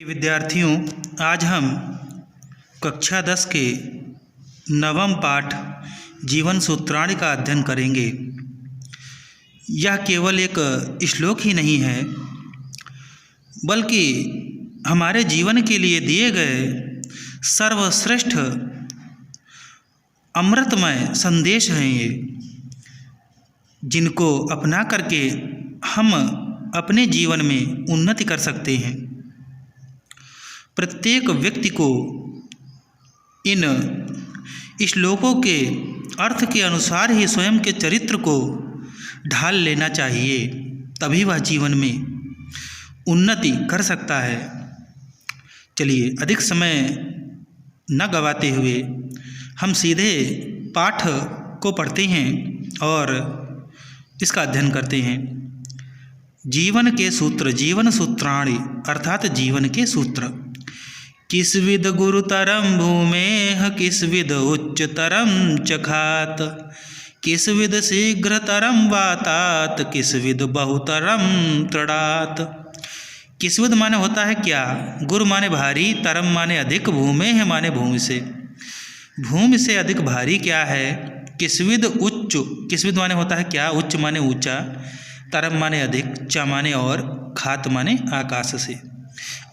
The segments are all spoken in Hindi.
विद्यार्थियों, आज हम कक्षा 10 के नवम पाठ जीवन सूत्राणि का अध्ययन करेंगे। यह केवल एक श्लोक ही नहीं है, बल्कि हमारे जीवन के लिए दिए गए सर्वश्रेष्ठ अमृतमय संदेश हैं ये, जिनको अपना करके हम अपने जीवन में उन्नति कर सकते हैं। प्रत्येक व्यक्ति को इन श्लोकों के अर्थ के अनुसार ही स्वयं के चरित्र को ढाल लेना चाहिए, तभी वह जीवन में उन्नति कर सकता है। चलिए, अधिक समय न गवाते हुए हम सीधे पाठ को पढ़ते हैं और इसका अध्ययन करते हैं। जीवन के सूत्र, जीवन सूत्राणि अर्थात जीवन के सूत्र। किसविद गुरुतरम भूमेः किसविद उच्चतरम चखात, किसविद शीघ्रतरम वातात, किसविद बहुतरम तृणात्। किसविद माने होता है क्या, गुरु माने भारी, तरम माने अधिक, भूमेः माने भूमि से, भूमि से अधिक भारी क्या है। किसविद उच्च, किसविद माने होता है क्या, उच्च माने ऊंचा, तरम माने अधिक, च माने और, खात माने आकाश से,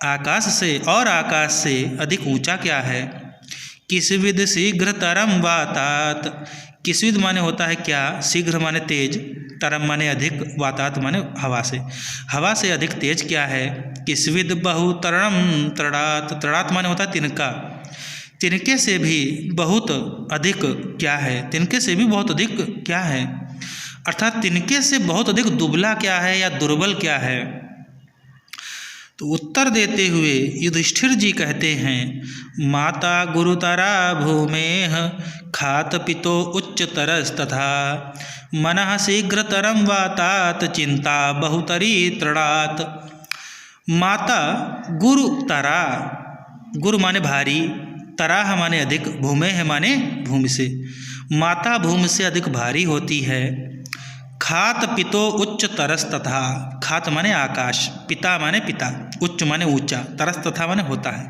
आकाश से और आकाश से अधिक ऊंचा क्या है। किसविद शीघ्रतरम वातात, किसविद माने होता है क्या, शीघ्र माने तेज, तरम माने अधिक, वातात माने हवा से अधिक तेज क्या है। किसविद बहुतरम तृणात्, तृणात् माने होता है तिनका, तिनके से भी बहुत अधिक क्या है, तिनके से भी बहुत अधिक क्या है, अर्थात तिनके से बहुत अधिक दुबला क्या है या दुर्बल क्या है। तो उत्तर देते हुए युधिष्ठिर जी कहते हैं, माता गुरुतरा भूमेः खात पितो उच्चतरस्तथा, मनः शीघ्रतरम वातात, चिंता बहुतरी तृणात्। माता गुरुतरा, गुरु माने भारी, तराह माने अधिक, भूमेः माने भूमि से, माता भूमि से अधिक भारी होती है। खात पितो उच्च तरस तथा, खात माने आकाश, पिता माने पिता, उच्च माने ऊंचा, तरस तथा माने होता है,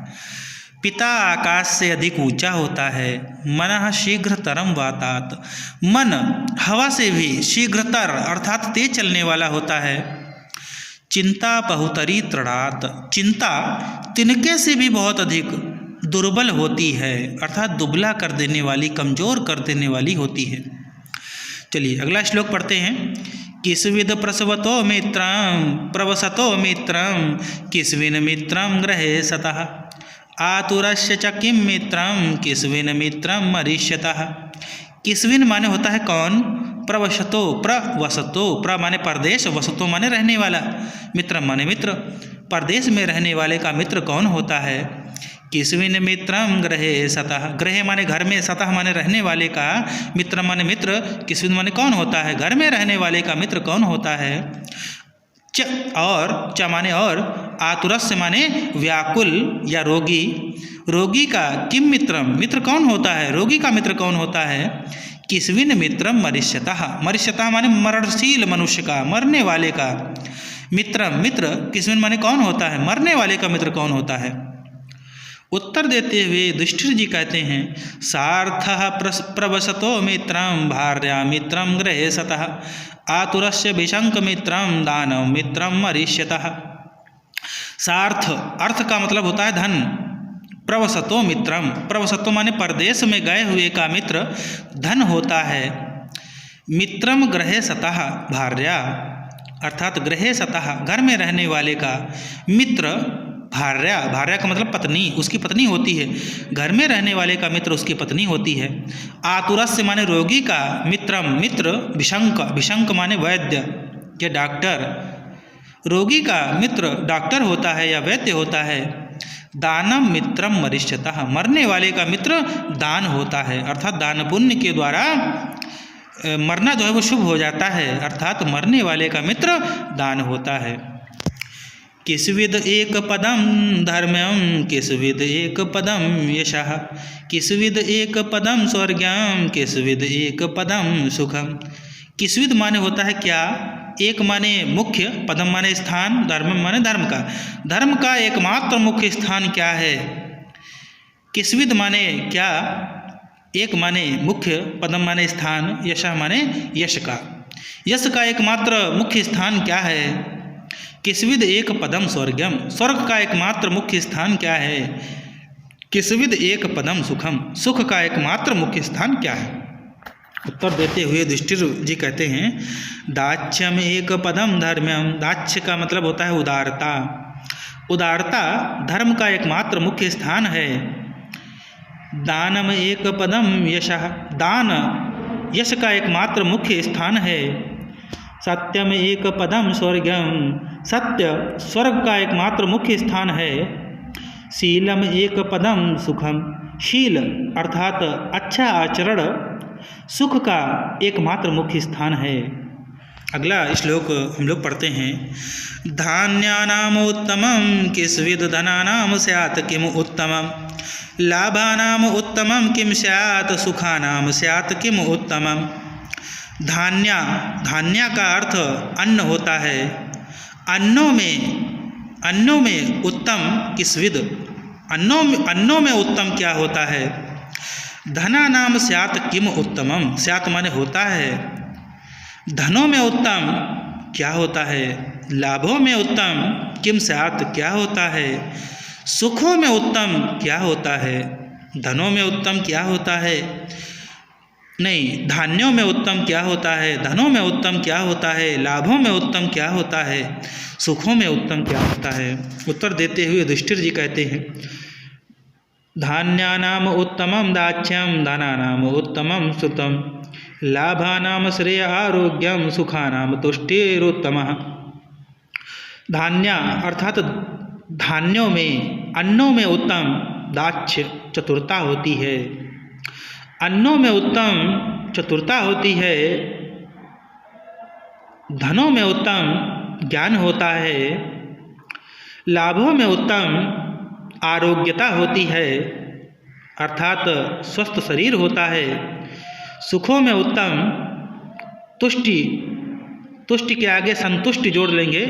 पिता आकाश से अधिक ऊंचा होता है। मनः शीघ्रतरम वातात, मन हवा से भी शीघ्रतर अर्थात तेज चलने वाला होता है। चिंता बहुतरी तृणात्, चिंता तिनके से भी बहुत अधिक दुर्बल होती है, अर्थात दुबला कर देने वाली, कमजोर कर देने वाली होती है। चलिए अगला श्लोक पढ़ते हैं। किसविद प्रसवतो मित्रं प्रवसतो मित्रं, किसविन मित्रं गृहे सतः, आतुरस्य च किं मित्रं, किसविन मित्रं मरीष्यतः। किसविन माने होता है कौन, प्रवसतो, प्रवसतो, प्र माने परदेश, वसतो माने रहने वाला, मित्र माने मित्र, परदेश में रहने वाले का मित्र कौन होता है। किसविन मित्रम गृहे सतः, गृह माने घर में, सतः माने रहने वाले का, मित्र माने मित्र, किसविन माने कौन होता है, घर में रहने वाले का मित्र कौन होता है। च और, च माने और, आतुरस्य माने व्याकुल या रोगी, रोगी का किम मित्रम, मित्र कौन होता है, रोगी का मित्र कौन होता है। किसविन मित्रम मरीष्यतः, मरीष्यतः माने मरणशील मनुष्य का, मरने वाले का मित्रम, मित्र किसविन माने कौन होता है, मरने वाले का मित्र कौन होता है। उत्तर देते हुए युधिष्ठिर जी कहते हैं, सार्थः प्रवसतो मित्रं भार्या मित्रं गृहे सतः, आतुरस्य विशंक मित्रं दानव मित्रं मरीष्यतः। सार्थ, अर्थ का मतलब होता है धन, प्रवसतो मित्रम, प्रवसतो माने परदेश में गए हुए का मित्र धन होता है। मित्रम गृहे सतः, भार्या अर्थात गृहे सतः घर में रहने वाले का मित्र, भार्या, भार्या का मतलब पत्नी, उसकी पत्नी होती है, घर में रहने वाले का मित्र उसकी पत्नी होती है। आतुरस्य माने रोगी का मित्रम, मित्र, विशंक, विशंक माने वैद्य या डॉक्टर, रोगी का मित्र डॉक्टर होता है या वैद्य होता है। दानम मित्रम मरीष्यतः, मरने वाले का मित्र दान होता है, अर्थात दान पुण्य के द्वारा मरना जो है वो शुभ हो जाता है, अर्थात मरने वाले का मित्र दान होता है। किसविद एक पदम धर्म्यम, किसविद एक पदम यशः, किसविद एक पदम स्वर्ग्यम, किसविद एक पदम सुखम। किसविद माने होता है क्या, एक माने मुख्य, पदम माने स्थान, धर्म माने धर्म का। धर्म का एकमात्र मुख्य स्थान क्या है? किस्विद माने क्या, एक माने मुख्य, पदम माने स्थान, यशः माने यश का। यश का एकमात्र मुख्य स्थान क्या है? किस्विद एक पदम स्वर्गम। स्वर्ग का एकमात्र मुख्य स्थान क्या है? किस्विद एक पदम सुखम। सुख का एकमात्र मुख्य स्थान क्या है? उत्तर देते हुए युधिष्ठिर जी कहते हैं, दाक्ष्यम एक पदम धर्म्यम। दाक्ष्य का मतलब होता है उदारता। उदारता धर्म का एकमात्र मुख्य स्थान है। दानम एक पदम यशः। दान यश का एकमात्र मुख्य स्थान है। सत्यम एक पदम स्वर्गम। सत्य स्वर्ग का एकमात्र मुख्य स्थान है। शीलम एक पदम सुखम। शील अर्थात अच्छा आचरण सुख का एकमात्र मुख्य स्थान है। अगला श्लोक हम लोग पढ़ते हैं। धान्यानाम उत्तमम किस्विद धनानाम स्यात् किम उत्तमम। लाभानाम उत्तमम किम स्यात् सुखानाम स्यात् किम उत्तमम। धान्य का अर्थ अन्न होता है। अन्नों में उत्तम किस्विद। अन्नों में उत्तम क्या होता है? धना नाम स्यात् किम उत्तमम। स्यात् माने होता है। धनों में उत्तम क्या होता है? लाभों में उत्तम किम स्यात् क्या होता है? सुखों में उत्तम क्या होता है? धनों में उत्तम क्या होता है? नहीं, धान्यों में उत्तम क्या होता है? धनों में उत्तम क्या होता है? लाभों में उत्तम क्या होता है? सुखों में उत्तम क्या होता है? उत्तर देते हुए युधिष्ठिर जी कहते हैं, धान्यानाम उत्तमम दाक्ष्यम। धनानाम उत्तमम सुतम। लाभानाम श्रेय आरोग्यम। सुखानाम तुष्टिरुत्तमः। धान्य अर्थात धान्यों में, अन्नों में उत्तम दाक्ष्य चतुरता होती है। अन्नों में उत्तम चतुरता होती है। धनों में उत्तम ज्ञान होता है। लाभों में उत्तम आरोग्यता होती है अर्थात स्वस्थ शरीर होता है। सुखों में उत्तम तुष्टि के आगे संतुष्टि जोड़ लेंगे।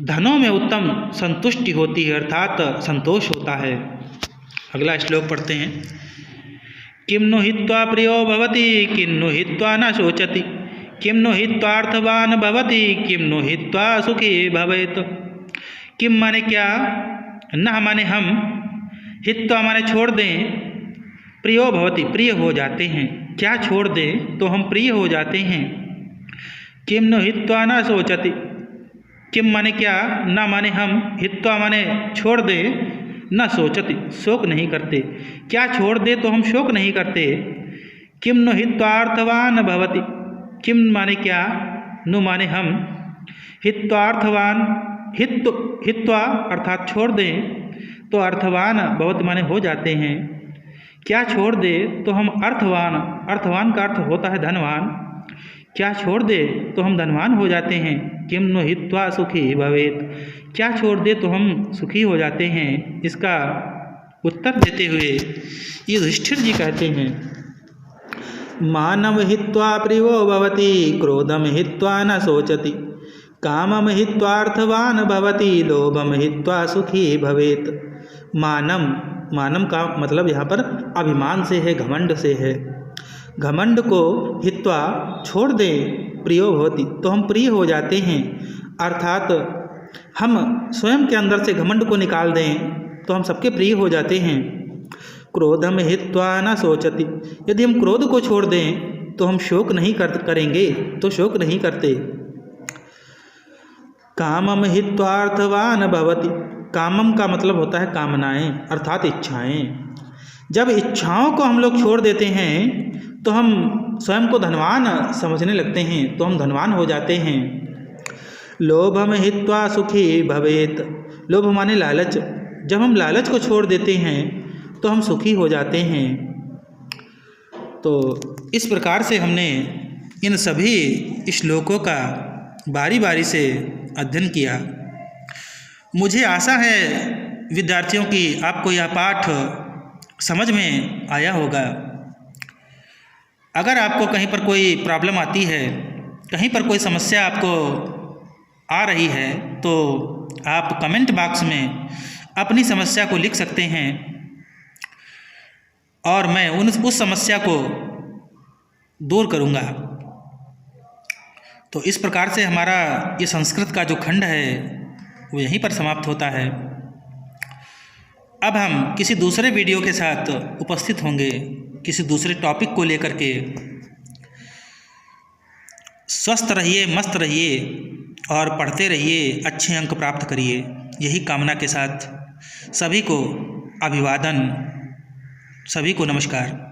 धनों में उत्तम संतुष्टि होती है अर्थात संतोष होता है। अगला श्लोक पढ़ते हैं। किम नु हित्वा प्रियो भवति किम नु हित्वा न शोचति। किम नु हित्वार्थवान भवति किम नु हित्वा सुखी भवेत। किम माने क्या, न माने हम, हित्वा माने छोड़ दें, प्रियो भवति प्रिय हो जाते हैं। क्या छोड़ दें तो हम प्रिय हो जाते हैं। किम नु हित्वा न शोचति। किम माने क्या, न माने हम, हित्वा माने छोड़ दें, न सोचति शोक नहीं करते। क्या छोड़ दे तो हम शोक नहीं करते। किम नु हित्वार्थवान भवति। किम माने क्या, नु माने हम, हित्वार्थवान हित्वा अर्थात छोड़ दें तो अर्थवान भवति माने हो जाते हैं। क्या छोड़ दे तो हम अर्थवान का अर्थ होता है धनवान। क्या छोड़ दे तो हम धनवान हो जाते हैं। किम नु हित्वा सुखी भवेत। क्या छोड़ दे तो हम सुखी हो जाते हैं। इसका उत्तर देते हुए युधिष्ठिर जी कहते हैं, मानम हित्वा प्रियो भवति क्रोधम हित्वा न शोचति। कामम हित्वार्थवान भवति लोभम हित्वा सुखी भवेत। मानम का मतलब यहाँ पर अभिमान से है, घमंड से है। घमंड को हित्वा छोड़ दें प्रियो भवति तो हम प्रिय हो जाते हैं अर्थात हम स्वयं के अंदर से घमंड को निकाल दें तो हम सबके प्रिय हो जाते हैं। क्रोधम हित्वा न शोचति। यदि हम क्रोध को छोड़ दें तो हम शोक नहीं करेंगे, तो शोक नहीं करते। कामम हित्वार्थवान भवति। कामम का मतलब होता है कामनाएं अर्थात इच्छाएं। जब इच्छाओं को हम लोग छोड़ देते हैं तो हम स्वयं को धनवान समझने लगते हैं, तो हम धनवान हो जाते हैं। लोभम हित्वा सुखी भवेत। लोभ माने लालच। जब हम लालच को छोड़ देते हैं तो हम सुखी हो जाते हैं। तो इस प्रकार से हमने इन सभी श्लोकों का बारी बारी से अध्ययन किया। मुझे आशा है विद्यार्थियों की आपको यह पाठ समझ में आया होगा। अगर आपको कहीं पर कोई प्रॉब्लम आती है कहीं पर कोई समस्या आपको आ रही है तो आप कमेंट बॉक्स में अपनी समस्या को लिख सकते हैं और मैं उस समस्या को दूर करूँगा। तो इस प्रकार से हमारा ये संस्कृत का जो खंड है वो यहीं पर समाप्त होता है। अब हम किसी दूसरे वीडियो के साथ उपस्थित होंगे, किसी दूसरे टॉपिक को लेकर के। स्वस्थ रहिए, मस्त रहिए और पढ़ते रहिए, अच्छे अंक प्राप्त करिए। यही कामना के साथ सभी को अभिवादन, सभी को नमस्कार।